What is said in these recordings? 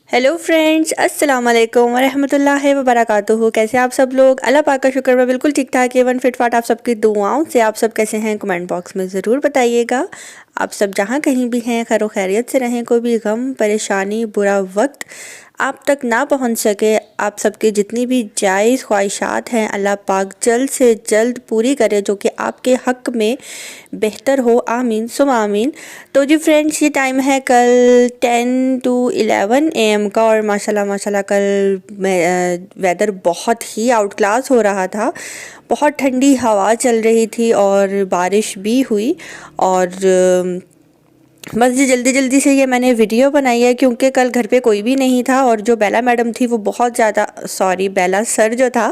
Hello friends, अस्सलाम वालेकुम वरहमतुल्लाहि वबरकातुहू। कैसे आप सब लोग? अल्लाह पाक का शुक्र, मैं बिल्कुल ठीक ठाक एवन फिट फाट। आप सबकी दुआओं से आप सब कैसे हैं कमेंट बॉक्स में ज़रूर बताइएगा। आप सब जहाँ कहीं भी हैं खैर खैरियत से रहें, कोई भी गम परेशानी बुरा वक्त आप तक ना पहुँच सके। आप सबकी जितनी भी जायज़ ख्वाहिशात हैं अल्लाह पाक जल्द से जल्द पूरी करे, जो कि आपके हक़ में बेहतर हो। आमीन सुम आमीन। तो जी फ्रेंड्स, ये टाइम है कल 10 to 11 AM का, और माशाल्लाह कल वेदर बहुत ही आउट क्लास हो रहा था। बहुत ठंडी हवा चल रही थी और बारिश भी हुई। और बस जी जल्दी जल्दी से ये मैंने वीडियो बनाई है क्योंकि कल घर पे कोई भी नहीं था, और जो बेला मैडम थी वो बहुत ज़्यादा, सॉरी बेला सर जो था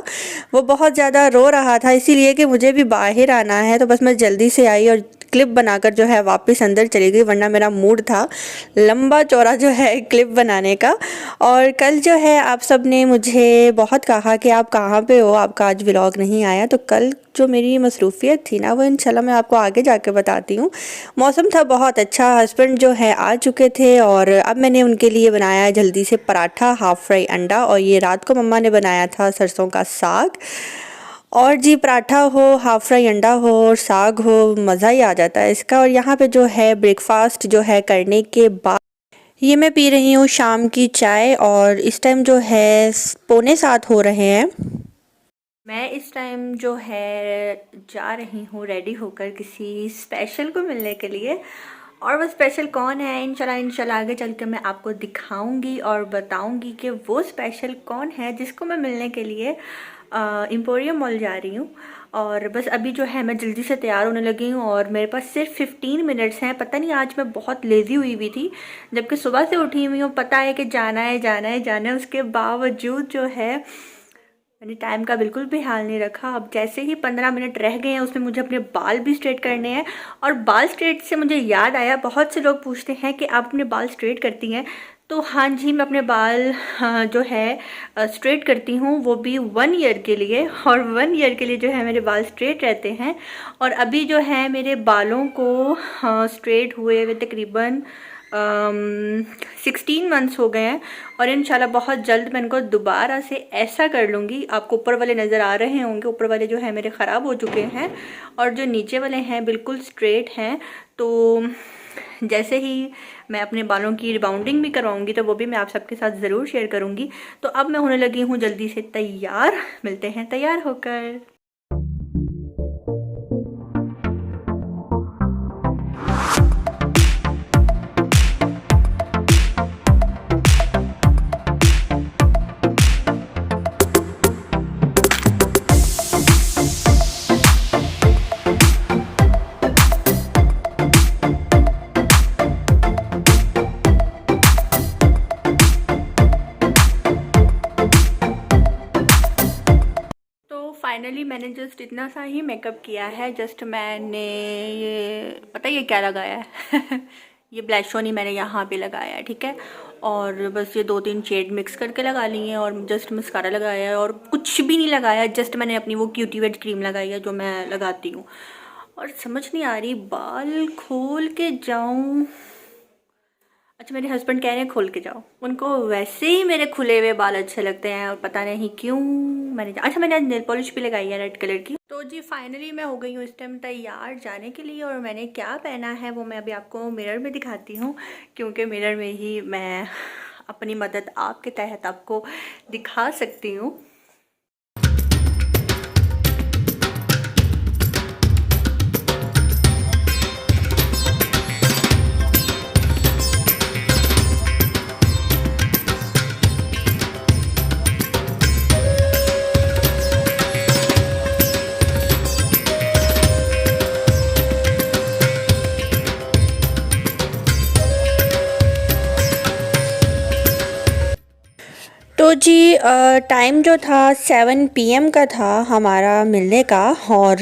वो बहुत ज़्यादा रो रहा था, इसीलिए कि मुझे भी बाहर आना है। तो बस मैं जल्दी से आई और क्लिप बनाकर जो है वापस अंदर चली गई, वरना मेरा मूड था लंबा चौड़ा जो है क्लिप बनाने का। और कल जो है आप सब ने मुझे बहुत कहा कि आप कहाँ पे हो, आपका आज व्लॉग नहीं आया। तो कल जो मेरी मसरूफ़ियत थी ना, वो इंशाल्लाह मैं आपको आगे जाके बताती हूँ। मौसम था बहुत अच्छा, हस्बैंड जो है आ चुके थे और अब मैंने उनके लिए बनाया जल्दी से पराठा, हाफ़ फ्राई अंडा, और ये रात को मम्मा ने बनाया था सरसों का साग। और जी पराठा हो, हाफ़ फ्राई अंडा हो और साग हो, मज़ा ही आ जाता है इसका। और यहाँ पे जो है ब्रेकफास्ट जो है करने के बाद ये मैं पी रही हूँ शाम की चाय, और इस टाइम जो है 6:45 हो रहे हैं। मैं इस टाइम जो है जा रही हूँ रेडी होकर किसी स्पेशल को मिलने के लिए, और वो स्पेशल कौन है इंशाल्लाह आगे चल के मैं आपको दिखाऊंगी और बताऊंगी कि वो स्पेशल कौन है जिसको मैं मिलने के लिए एम्पोरियम मॉल जा रही हूँ। और बस अभी जो है मैं जल्दी से तैयार होने लगी हूँ और मेरे पास सिर्फ 15 मिनट्स हैं। पता नहीं आज मैं बहुत लेज़ी हुई थी, जबकि सुबह से उठी हुई हूँ, पता है कि जाना है जाना है जाना है, उसके बावजूद जो है मैंने टाइम का बिल्कुल भी ख्याल नहीं रखा। अब जैसे ही 15 मिनट रह गए हैं उसमें मुझे अपने बाल भी स्ट्रेट करने हैं। और बाल स्ट्रेट से मुझे याद आया, बहुत से लोग पूछते हैं कि आप अपने बाल स्ट्रेट करती हैं। तो हाँ जी, मैं अपने बाल जो है स्ट्रेट करती हूँ, वो भी 1 ईयर के लिए। और 1 ईयर के लिए जो है मेरे बाल स्ट्रेट रहते हैं। और अभी जो है मेरे बालों को स्ट्रेट हुए हुए तकरीबन 16 मंथ्स हो गए हैं। और इंशाल्लाह बहुत जल्द मैं इनको दोबारा से ऐसा कर लूँगी। आपको ऊपर वाले नज़र आ रहे होंगे, ऊपर वाले जो है मेरे ख़राब हो चुके हैं और जो नीचे वाले हैं बिल्कुल स्ट्रेट हैं। तो जैसे ही मैं अपने बालों की रिबाउंडिंग भी करवाऊँगी तो वो भी मैं आप सबके साथ ज़रूर शेयर करूँगी। तो अब मैं होने लगी हूँ जल्दी से तैयार, मिलते हैं तैयार होकर। फाइनली मैंने जस्ट इतना सा ही मेकअप किया है। जस्ट मैंने ये पता है ये क्या लगाया है ये ब्लश ऑन ही मैंने यहाँ पे लगाया है, ठीक है। और बस ये 2-3 शेड मिक्स करके लगा ली हैं और जस्ट मस्कारा लगाया है और कुछ भी नहीं लगाया। जस्ट मैंने अपनी वो क्यूटी वेट क्रीम लगाई है जो मैं लगाती हूँ। और समझ नहीं आ रही बाल खोल के जाऊँ। अच्छा, मेरे हस्बैंड कह रहे हैं खोल के जाओ, उनको वैसे ही मेरे खुले हुए बाल अच्छे लगते हैं और पता नहीं क्यों मैंने आज नेल पॉलिश भी लगाई है रेड कलर की। तो जी फाइनली मैं हो गई हूँ इस टाइम तैयार जाने के लिए, और मैंने क्या पहना है वो मैं अभी आपको मिरर में दिखाती हूँ, क्योंकि मिरर में ही मैं अपनी मदद आपके तहत आपको दिखा सकती हूँ। तो जी टाइम जो था 7 PM का था हमारा मिलने का, और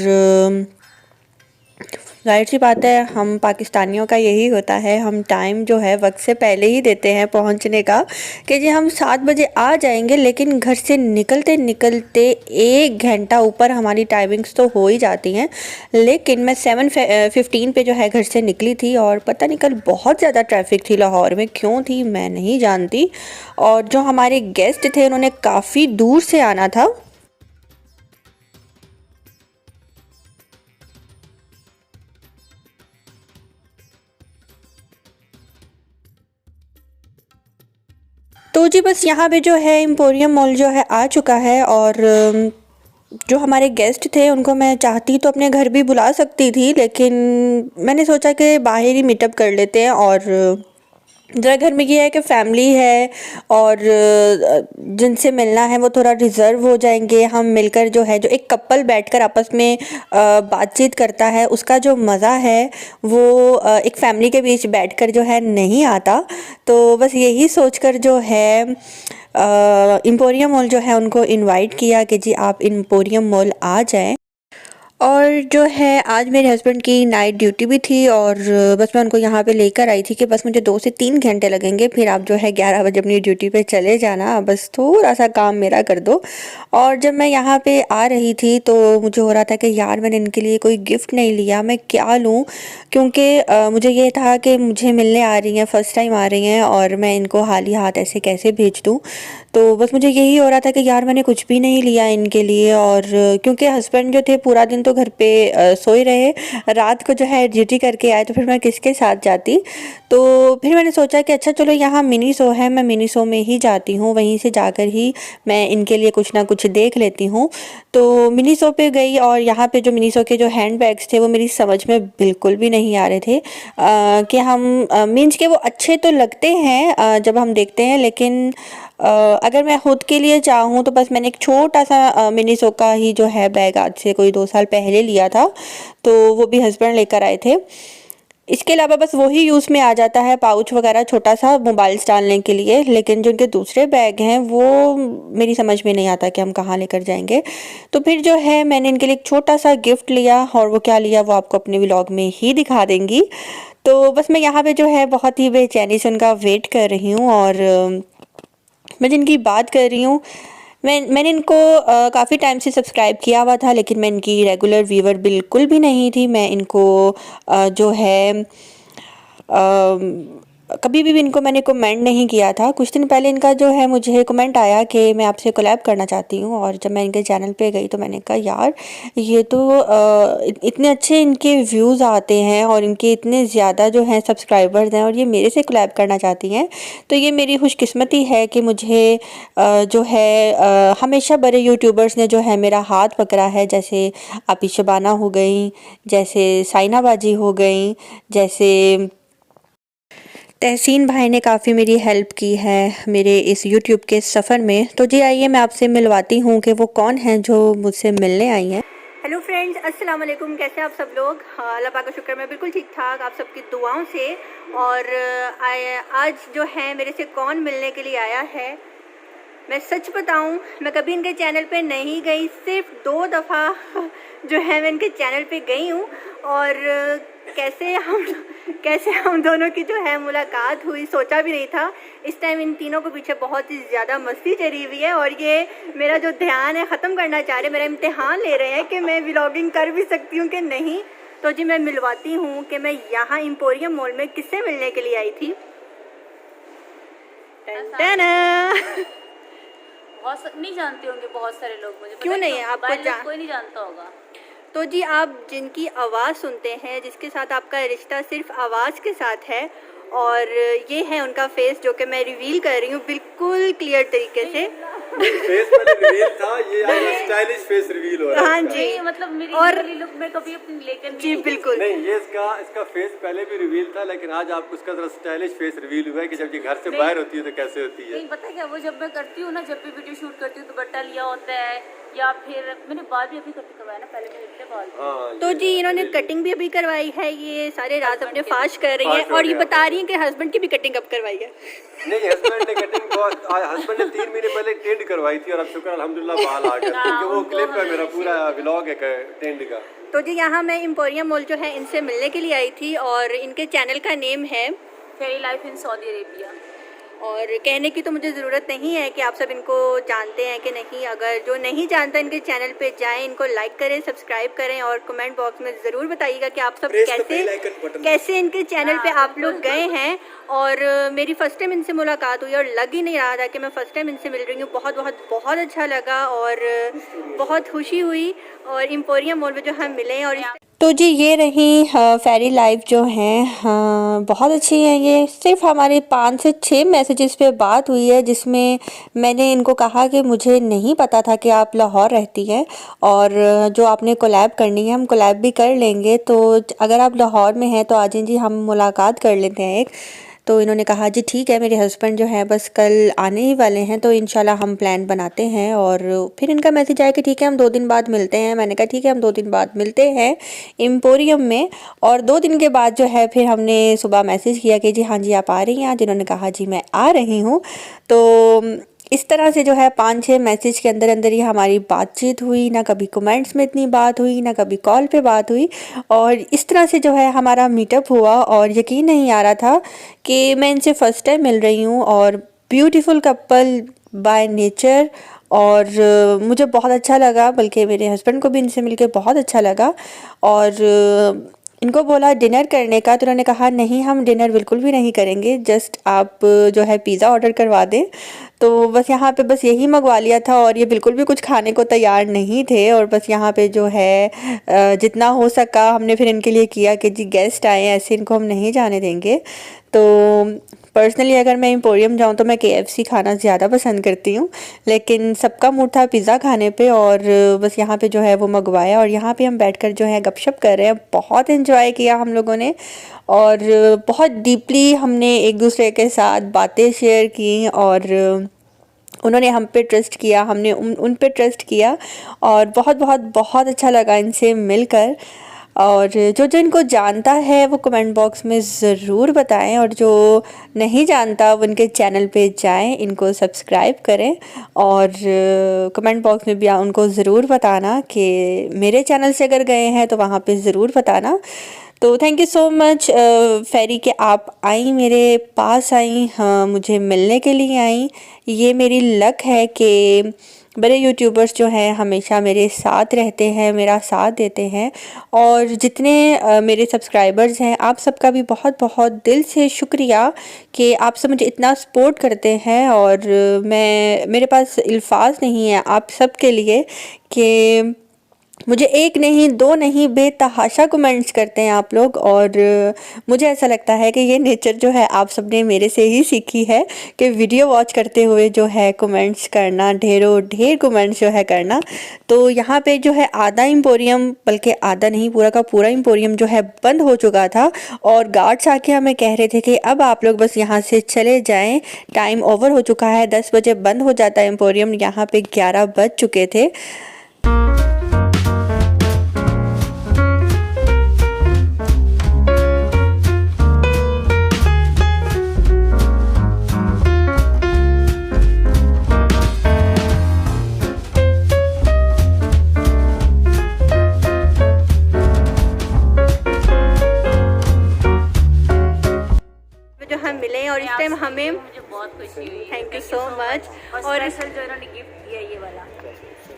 ज़ाहिर सी बात है, हम पाकिस्तानियों का यही होता है, हम टाइम जो है वक्त से पहले ही देते हैं पहुंचने का, कि जी हम 7 बजे आ जाएंगे, लेकिन घर से निकलते निकलते 1 घंटा ऊपर हमारी टाइमिंग्स तो हो ही जाती हैं। लेकिन मैं 7:15 पे जो है घर से निकली थी, और पता नहीं कल बहुत ज़्यादा ट्रैफिक थी लाहौर में, क्यों थी मैं नहीं जानती। और जो हमारे गेस्ट थे उन्होंने काफ़ी दूर से आना था। तो जी बस यहाँ पे जो है एम्पोरियम मॉल जो है आ चुका है, और जो हमारे गेस्ट थे उनको मैं चाहती तो अपने घर भी बुला सकती थी, लेकिन मैंने सोचा कि बाहर ही मीटअप कर लेते हैं। और ज़रा घर में ये है कि फैमिली है, और जिनसे मिलना है वो थोड़ा रिज़र्व हो जाएंगे। हम मिलकर जो है, जो एक कपल बैठकर आपस में बातचीत करता है, उसका जो मज़ा है वो एक फैमिली के बीच बैठकर जो है नहीं आता। तो बस यही सोचकर जो है एम्पोरियम मॉल जो है उनको इनवाइट किया कि जी आप एम्पोरियम मॉल आ जाएं। और जो है आज मेरे हस्बैंड की नाइट ड्यूटी भी थी, और बस मैं उनको यहाँ पे लेकर आई थी कि बस मुझे 2 से 3 घंटे लगेंगे, फिर आप जो है 11 बजे अपनी ड्यूटी पे चले जाना, बस थोड़ा सा काम मेरा कर दो। और जब मैं यहाँ पे आ रही थी तो मुझे हो रहा था कि यार मैंने इनके लिए कोई गिफ्ट नहीं लिया, मैं क्या लूँ, क्योंकि मुझे ये था कि मुझे मिलने आ रही हैं, फ़र्स्ट टाइम आ रही हैं, और मैं इनको खाली हाथ ऐसे कैसे भेज दूँ। तो बस मुझे यही हो रहा था कि यार मैंने कुछ भी नहीं लिया इनके लिए। और क्योंकि हस्बैंड जो थे पूरा दिन तो घर पे सोए रहे, रात को जो है ड्यूटी करके आए, तो फिर मैं किसके साथ जाती। तो फिर मैंने सोचा कि अच्छा चलो यहाँ मिनी शो है, मैं मिनी शो में ही जाती हूँ, वहीं से जाकर ही मैं इनके लिए कुछ ना कुछ देख लेती हूँ। तो मिनी शो पे गई, और यहाँ पे जो मिनी शो के जो हैंड बैग्स थे वो मेरी समझ में बिल्कुल भी नहीं आ रहे थे, कि हम मीन्स के वो अच्छे तो लगते हैं जब हम देखते हैं, लेकिन अगर मैं खुद के लिए चाहूँ तो बस मैंने एक छोटा सा मिनी सो का ही जो है बैग आज से कोई 2 साल पहले लिया था, तो वो भी हस्बैंड लेकर आए थे। इसके अलावा बस वही यूज़ में आ जाता है, पाउच वगैरह छोटा सा मोबाइल्स डालने के लिए, लेकिन जो उनके दूसरे बैग हैं वो मेरी समझ में नहीं आता कि हम कहाँ लेकर जाएंगे। तो फिर जो है मैंने इनके लिए एक छोटा सा गिफ्ट लिया, और वो क्या लिया वो आपको अपने व्लॉग में ही दिखा देंगी। तो बस मैं यहाँ पे जो है बहुत ही बेचैनी से उनका वेट कर रही हूँ, और मैं जिनकी बात कर रही हूँ, मैंने इनको काफ़ी टाइम से सब्सक्राइब किया हुआ था, लेकिन मैं इनकी रेगुलर व्यूवर बिल्कुल भी नहीं थी। मैं इनको जो है कभी भी इनको मैंने कमेंट नहीं किया था। कुछ दिन पहले इनका जो है मुझे कमेंट आया कि मैं आपसे कोलैब करना चाहती हूँ, और जब मैं इनके चैनल पे गई तो मैंने कहा यार ये तो इतने अच्छे इनके व्यूज़ आते हैं, और इनके इतने ज़्यादा जो हैं सब्सक्राइबर्स हैं, और ये मेरे से कोलैब करना चाहती हैं। तो ये मेरी खुशकिस्मती है कि मुझे जो है हमेशा बड़े यूट्यूबर्स ने जो है मेरा हाथ पकड़ा है, जैसे आपी शबाना हो गई, जैसे साइना बाजी हो गई, जैसे तहसीन भाई ने काफ़ी मेरी हेल्प की है मेरे इस यूट्यूब के सफ़र में। तो जी आइए मैं आपसे मिलवाती हूँ कि वो कौन हैं जो मुझसे मिलने आई हैं। हेलो फ्रेंड्स, अस्सलाम वालेकुम, कैसे आप सब लोग। हाँ, अल्लाह पाक का शुक्र, मैं बिल्कुल ठीक ठाक आप सबकी दुआओं से। और आज जो है मेरे से कौन मिलने के लिए आया है, मैं सच बताऊं मैं कभी इनके चैनल पे नहीं गई, सिर्फ 2 दफ़ा जो है मैं इनके चैनल पे गई हूँ। और कैसे हम दोनों की जो है मुलाकात हुई सोचा भी नहीं था। इस टाइम इन तीनों को पीछे बहुत ही ज़्यादा मस्ती चली हुई है, और ये मेरा जो ध्यान है ख़त्म करना चाह रहे, मेरा इम्तिहान ले रहे हैं कि मैं व्लॉगिंग कर भी सकती हूँ कि नहीं। तो जी मैं मिलवाती हूँ कि मैं यहाँ एम्पोरियम मॉल में किससे मिलने के लिए आई थी। बहुत नहीं जानते होंगे बहुत सारे लोग मुझे। क्यों नहीं, आपको कोई नहीं जानता होगा। तो जी आप जिनकी आवाज़ सुनते हैं, जिसके साथ आपका रिश्ता सिर्फ आवाज़ के साथ है, और ये है उनका फेस जो कि मैं रिवील कर रही हूँ बिल्कुल क्लियर तरीके से। फेस पहले रिवील था, ये आज स्टाइलिश फेस रिवील हो रहा है। हाँ जी, मतलब मेरी और लुक में कभी अपनी लेकर जी बिल्कुल नहीं, ये इसका फेस पहले भी रिवील था, लेकिन आज आपको उसका जरा स्टाइलिश फेस रिवील हुआ है कि जब ये घर से बाहर होती है तो कैसे होती है। नहीं पता क्या, वो जब मैं करती हूँ ना, जब भी वीडियो शूट करती हूँ तो दुपट्टा लिया होता है, या फिर मैंने बाल भी अभी कट करवाया ना, पहले मेरे इतने बाल। हाँ, तो जी इन्होंने कटिंग भी अभी करवाई है, ये सारे रात अपने फास्ट कर रही हैं, और ये बता रही हैं कि हस्बैंड की भी कटिंग अब करवाई है। नहीं, हस्बैंड ने कटिंग हस्बैंड ने 3 महीने पहले टेंड करवाई थी और अब शुक्र अल्हम्दुलिल्लाह बाल आ गया, क्योंकि वो क्लिप है मेरा पूरा व्लॉग है टेंड का। तो जी यहाँ मैं एम्पोरियम मॉल जो है इनसे मिलने के लिए आई थी और इनके चैनल का नेम है फेरी लाइफ इन सऊदी अरेबिया। और कहने की तो मुझे ज़रूरत नहीं है कि आप सब इनको जानते हैं कि नहीं। अगर जो नहीं जानता इनके चैनल पे जाएं, इनको लाइक करें, सब्सक्राइब करें और कमेंट बॉक्स में ज़रूर बताइएगा कि आप सब कैसे इनके चैनल पे आप लोग गए हैं। और मेरी फ़र्स्ट टाइम इनसे मुलाकात हुई और लग ही नहीं रहा था कि मैं फ़र्स्ट टाइम इनसे मिल रही हूँ। बहुत बहुत बहुत अच्छा लगा और बहुत खुशी हुई और एम्पोरियम मॉल में जो हम मिले। और तो जी ये रही फेरी लाइफ जो हैं, हाँ बहुत अच्छी है। ये सिर्फ हमारे 5 से 6 मैसेजेस पे बात हुई है, जिसमें मैंने इनको कहा कि मुझे नहीं पता था कि आप लाहौर रहती हैं और जो आपने कोलैब करनी है हम कोलैब भी कर लेंगे, तो अगर आप लाहौर में हैं तो आ जाइए जी, हम मुलाकात कर लेते हैं एक। तो इन्होंने कहा जी ठीक है, मेरे हस्बैंड जो है बस कल आने ही वाले हैं, तो इंशाल्लाह हम प्लान बनाते हैं। और फिर इनका मैसेज आया कि ठीक है हम 2 दिन बाद मिलते हैं। मैंने कहा ठीक है हम 2 दिन बाद मिलते हैं एम्पोरियम में। और 2 दिन के बाद जो है फिर हमने सुबह मैसेज किया कि जी हाँ जी आप आ रही हैं आज। इन्होंने कहा जी मैं आ रही हूँ। तो इस तरह से जो है 5-6 मैसेज के अंदर अंदर ही हमारी बातचीत हुई, ना कभी कमेंट्स में इतनी बात हुई, ना कभी कॉल पे बात हुई। और इस तरह से जो है हमारा मीटअप हुआ और यकीन नहीं आ रहा था कि मैं इनसे फ़र्स्ट टाइम मिल रही हूँ। और ब्यूटीफुल कपल बाय नेचर। और मुझे बहुत अच्छा लगा, बल्कि मेरे हस्बैंड को भी इनसे मिलके बहुत अच्छा लगा। और इनको बोला डिनर करने का, तो उन्होंने कहा नहीं हम डिनर बिल्कुल भी नहीं करेंगे, जस्ट आप जो है पिज़्ज़ा ऑर्डर करवा दें। तो बस यहाँ पे बस यही मंगवा लिया था और ये बिल्कुल भी कुछ खाने को तैयार नहीं थे। और बस यहाँ पे जो है जितना हो सका हमने फिर इनके लिए किया कि जी गेस्ट आए, ऐसे इनको हम नहीं जाने देंगे। तो पर्सनली अगर मैं एम्पोरियम जाऊँ तो मैं KFC खाना ज़्यादा पसंद करती हूँ, लेकिन सबका मूड था पिज़्ज़ा खाने पे और बस यहाँ पे जो है वो मंगवाया। और यहाँ पे हम बैठकर जो है गपशप कर रहे हैं। बहुत एंजॉय किया हम लोगों ने और बहुत डीपली हमने एक दूसरे के साथ बातें शेयर की और उन्होंने हम पे ट्रस्ट किया, हमने उन पे ट्रस्ट किया। और बहुत बहुत बहुत अच्छा लगा इनसे मिलकर। और जो जो इनको जानता है वो कमेंट बॉक्स में ज़रूर बताएं और जो नहीं जानता वो इनके चैनल पे जाएं, इनको सब्सक्राइब करें और कमेंट बॉक्स में भी उनको ज़रूर बताना कि मेरे चैनल से अगर गए हैं तो वहाँ पे ज़रूर बताना। तो थैंक यू सो मच फेरी कि आप आई, मेरे पास आई, हाँ मुझे मिलने के लिए आई। ये मेरी लक है कि बड़े यूट्यूबर्स जो हैं हमेशा मेरे साथ रहते हैं, मेरा साथ देते हैं। और जितने मेरे सब्सक्राइबर्स हैं आप सबका भी बहुत बहुत दिल से शुक्रिया कि आप सब मुझे इतना सपोर्ट करते हैं। और मेरे पास अल्फाज नहीं है आप सब के लिए कि मुझे 1 नहीं 2 नहीं बेतहाशा कमेंट्स करते हैं आप लोग। और मुझे ऐसा लगता है कि ये नेचर जो है आप सब ने मेरे से ही सीखी है कि वीडियो वॉच करते हुए जो है कमेंट्स करना, ढेर कमेंट्स जो है करना। तो यहाँ पे जो है आधा एम्पोरियम, बल्कि आधा नहीं पूरा का पूरा एम्पोरियम जो है बंद हो चुका था और गार्ड्स आके हमें कह रहे थे कि अब आप लोग बस यहाँ से चले जाएं, टाइम ओवर हो चुका है, 10 बजे बंद हो जाता है एम्पोरियम। यहाँ पे 11 बज चुके थे। और इस टाइम हमें मुझे बहुत खुशी हुई। Thank you so much. और स्पेशल जो इन्होंने गिफ्ट दिया ये वाला,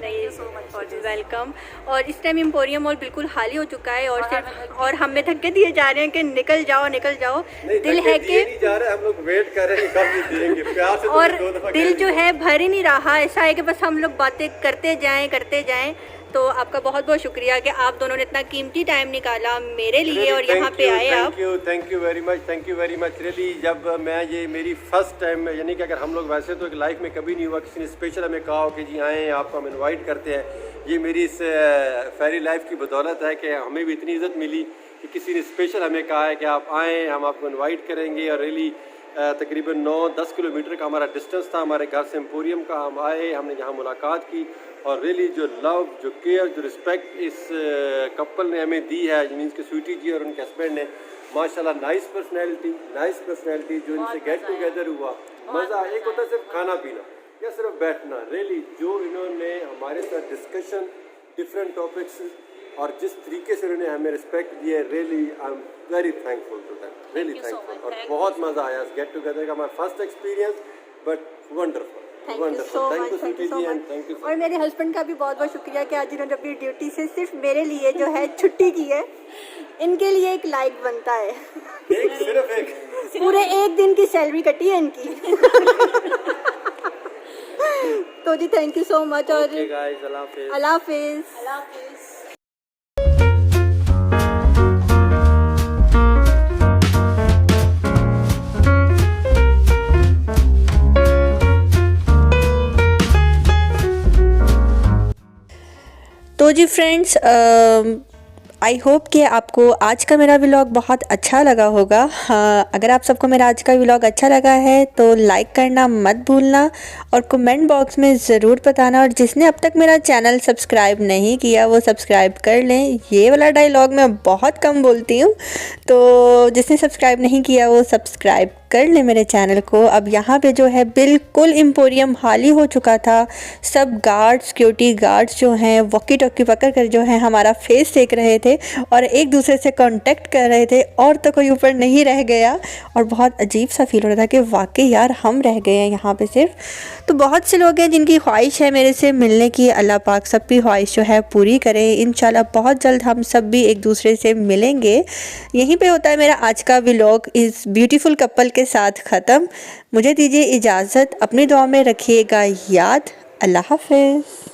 thank you so much for this. Welcome. और इस टाइम एम्पोरियम मॉल बिल्कुल खाली हो चुका है और हमें धक्के दिए जा रहे हैं कि निकल जाओ निकल जाओ। दिल है कि हम लोग वेट कर रहे हैं कब देंगे, प्यार से। और दिल जो है भर ही नहीं रहा। ऐसा है कि बस हम लोग बातें करते जाएं। तो आपका बहुत बहुत शुक्रिया कि आप दोनों ने इतना कीमती टाइम निकाला मेरे लिए और यहाँ पे आए आप। Thank you very much really. जब मैं ये मेरी फर्स्ट टाइम, यानी कि अगर हम लोग वैसे तो एक लाइफ में कभी नहीं हुआ किसी ने स्पेशल हमें कहा हो कि जी आएँ, आपको हम इनवाइट करते हैं। ये मेरी इस फेरी लाइफ की बदौलत है कि हमें भी इतनी इज़्ज़त मिली कि किसी ने स्पेशल हमें कहा है कि आप आएँ, हम आपको इन्वाइट करेंगे। और रियली तकरीबन 9-10 किलोमीटर का हमारा डिस्टेंस था हमारे घर से एम्पोरियम का। हम आए, हमने यहाँ मुलाकात की और रियली जो लव, जो केयर, जो रिस्पेक्ट इस कपल ने हमें दी है, मीन्स के स्वीटी जी और उनके हस्बैंड ने, माशाल्लाह नाइस पर्सनैलिटी जो इनसे गेट टुगेदर हुआ मज़ा एक होता है सिर्फ खाना पीना या सिर्फ बैठना, रियली जो इन्होंने हमारे साथ डिस्कशन डिफरेंट टॉपिक्स और जिस तरीके से उन्होंने हमें रिस्पेक्ट दिया, really I am very thankful to them, really thankful. और बहुत मज़ा आया गेट टुगेदर का, my first experience but wonderful. Thank you so much, thank you so much. और मेरे हस्बैंड का भी बहुत बहुत शुक्रिया कि आज इन्होंने अपनी ड्यूटी से सिर्फ मेरे लिए जो है छुट्टी की है। इनके लिए एक लाइक बनता है। सिर्फ एक पूरे एक दिन की सैलरी कटी है इनकी। तो जी थैंक यू सो मच। और अल्लाह हाफिज़। तो जी फ्रेंड्स, आई होप कि आपको आज का मेरा व्लॉग बहुत अच्छा लगा होगा। अगर आप सबको मेरा आज का व्लॉग अच्छा लगा है तो लाइक करना मत भूलना और कमेंट बॉक्स में ज़रूर बताना। और जिसने अब तक मेरा चैनल सब्सक्राइब नहीं किया वो सब्सक्राइब कर लें। ये वाला डायलॉग मैं बहुत कम बोलती हूँ, तो जिसने सब्सक्राइब नहीं किया वो सब्सक्राइब कर ले मेरे चैनल को। अब यहाँ पे जो है बिल्कुल एम्पोरियम खाली हो चुका था। सब गार्ड्स, सिक्योरिटी गार्ड्स जो हैं वॉकी टॉकी पकड़ कर जो है हमारा फेस देख रहे थे और एक दूसरे से कांटेक्ट कर रहे थे, और तो कोई ऊपर नहीं रह गया। और बहुत अजीब सा फील हो रहा था कि वाकई यार हम रह गए हैं यहाँ पे सिर्फ। तो बहुत से लोग हैं जिनकी ख्वाहिश है मेरे से मिलने की। अल्लाह पाक सब की ख्वाहिश जो है पूरी करे। इंशाल्लाह बहुत जल्द हम सब भी एक दूसरे से मिलेंगे। यहीं पे होता है मेरा आज का व्लॉग इस ब्यूटीफुल कपल के साथ ख़त्म। मुझे दीजिए इजाज़त, अपनी दुआ में रखिएगा याद। अल्लाह हाफ़िज़।